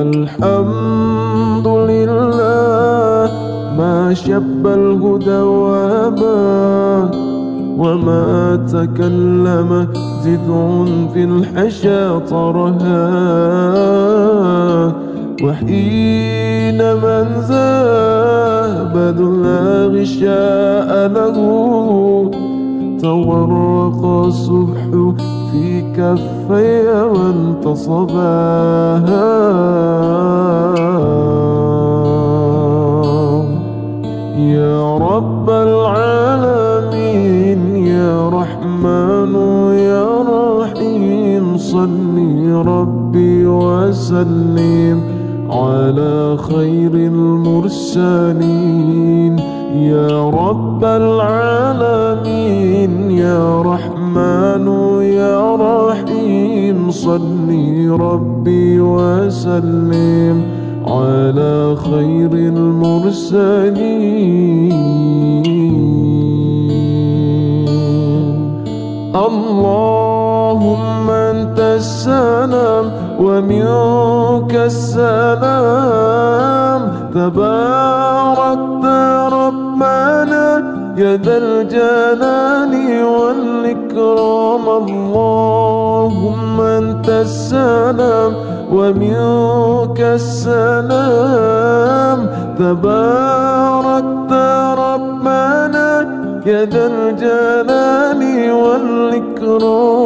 الحمد لله ما شب الهدى وابا، وما تكلم زدع في الحشا طرها. وحين من ذاب ذا غشاء له، تورق الصبح في كفي وانتصباها. يا رب العالمين يا رحمن يا رحيم، صلي ربي وسلم على خير المرسلين. يا رب العالمين يا رحمن يا رحيم، صلي ربي وسلم على خير المرسلين. اللهم أنت السلام ومنك السلام، تباركت ربنا يا ذا الجلال والإكرام. اللهم أنت السلام ومنك السلام، تباركت ربنا يا ذا الجلال والإكرام.